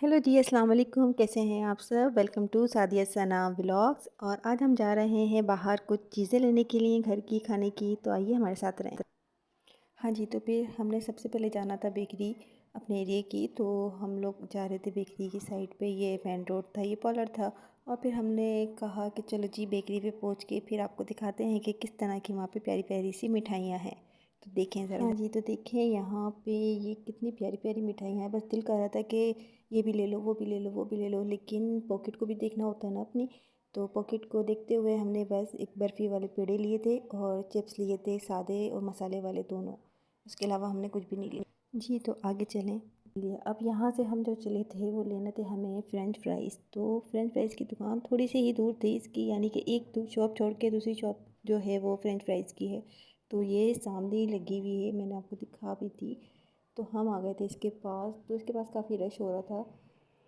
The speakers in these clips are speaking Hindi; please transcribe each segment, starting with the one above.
हेलो जी, अस्सलाम वालेकुम। कैसे हैं आप सब? Welcome to Sadia Sana vlogs. और आज हम जा रहे हैं बाहर कुछ चीज़ें लेने के लिए घर की, खाने की। तो आइए हमारे साथ रहें। हाँ जी, तो फिर हमने सबसे पहले जाना था बेकरी अपने एरिया की। तो हम लोग जा रहे थे बेकरी की साइड पे। ये मेन रोड था, ये पॉलर था। और फिर हमने कहा कि चलो जी बेकरी पे पहुंच के फिर आपको दिखाते हैं कि किस तरह की वहाँ पे प्यारी प्यारी सी मिठाइयाँ हैं। तो देखें ज़रा। हाँ जी, तो देखें यहाँ पे ये कितनी प्यारी प्यारी मिठाइयाँ हैं। बस दिल कर रहा था कि ये भी ले लो, वो भी ले लो, वो भी ले लो, लेकिन पॉकेट को भी देखना होता है ना अपनी। तो पॉकेट को देखते हुए हमने बस एक बर्फ़ी वाले पेड़े लिए थे और चिप्स लिए थे, सादे और मसाले वाले दोनों। उसके अलावा हमने कुछ भी नहीं लिया जी। तो आगे चलें। लिए अब यहाँ से हम जो चले थे वो लेने थे हमें फ़्रेंच फ्राइज़। तो फ्रेंच फ्राइज़ की दुकान थोड़ी सी ही दूर थी इसकी, यानी कि एक दो शॉप छोड़ के दूसरी शॉप जो है वो फ़्रेंच फ्राइज़ की है। तो ये सामने ही लगी हुई है, मैंने आपको दिखा भी थी। तो हम आ गए थे इसके पास। तो इसके पास काफ़ी रश हो रहा था।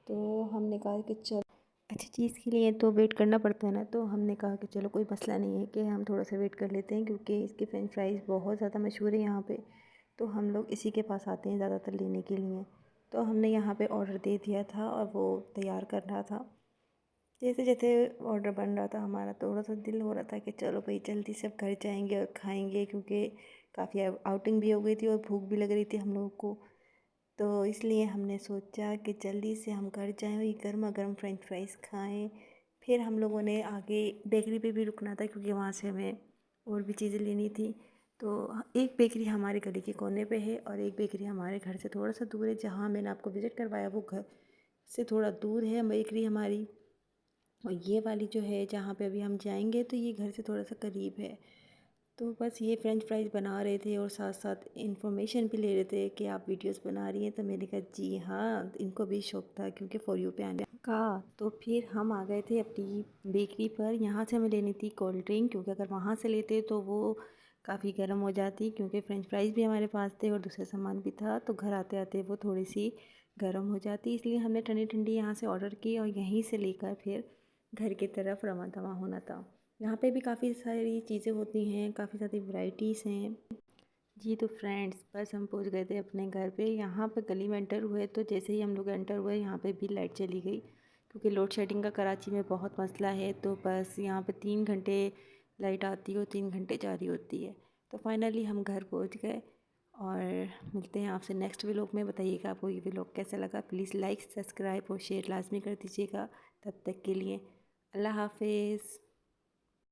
तो हमने कहा कि चलो अच्छी चीज़ के लिए तो वेट करना पड़ता है ना। तो हमने कहा कि चलो कोई मसला नहीं है कि हम थोड़ा सा वेट कर लेते हैं, क्योंकि इसके फ्रेंच फ्राइज़ बहुत ज़्यादा मशहूर है यहाँ पे। तो हम लोग इसी के पास आते हैं ज़्यादातर लेने के लिए। तो हमने यहाँ पे ऑर्डर दे दिया था और वो तैयार कर रहा था। जैसे जैसे ऑर्डर बन रहा था हमारा, थोड़ा सा दिल हो रहा था कि चलो भाई जल्दी से अब घर जाएंगे और खाएंगे, क्योंकि काफ़ी आउटिंग भी हो गई थी और भूख भी लग रही थी हम लोगों को। तो इसलिए हमने सोचा कि जल्दी से हम घर जाएँ और ये गर्मा गर्म फ्रेंच फ्राइज़ खाएँ। फिर हम लोगों ने आगे बेकरी पे भी रुकना था, क्योंकि वहाँ से हमें और भी चीज़ें लेनी थी। तो एक बेकरी हमारे गली के कोने पे है और एक बेकरी हमारे घर से थोड़ा सा दूर है। जहाँ मैंने आपको विज़िट करवाया वो घर से थोड़ा दूर है बेकरी हमारी। और ये वाली जो है जहाँ पे अभी हम जाएंगे, तो ये घर से थोड़ा सा करीब है। तो बस ये फ्रेंच फ्राइज़ बना रहे थे और साथ साथ इन्फॉर्मेशन भी ले रहे थे कि आप वीडियोस बना रही हैं। तो मैंने कहा जी हाँ, इनको भी शौक था क्योंकि फॉर यू पे आने का। तो फिर हम आ गए थे अपनी बेकरी पर। यहाँ से हमें लेनी थी कोल्ड ड्रिंक, क्योंकि अगर वहाँ से लेते तो वो काफ़ी गर्म हो जाती, क्योंकि फ्रेंच फ्राइज़ भी हमारे पास थे और दूसरा सामान भी था। तो घर आते आते वो थोड़ी सी गर्म हो जाती, इसलिए हमने ठंडी ठंडी यहाँ से ऑर्डर की और यहीं से लेकर फिर घर की तरफ रवाना दवा होना था। यहाँ पे भी काफ़ी सारी चीज़ें होती हैं, काफ़ी सारी वैरायटीज़ हैं जी। तो फ्रेंड्स बस हम पहुँच गए थे अपने घर पे। यहाँ पे गली में एंटर हुए तो जैसे ही हम लोग एंटर हुए यहाँ पे भी लाइट चली गई, क्योंकि लोड शेडिंग का कराची में बहुत मसला है। तो बस यहाँ पे 3 घंटे लाइट आती है और 3 घंटे जारी होती है। तो फाइनली हम घर पहुँच गए और मिलते हैं आपसे नेक्स्ट व्लॉग में। बताइएगा आपको ये व्लॉग कैसा लगा। प्लीज़ लाइक, सब्सक्राइब और शेयर लाजमी कर दीजिएगा। तब तक के लिए अल्लाह हाफिज़।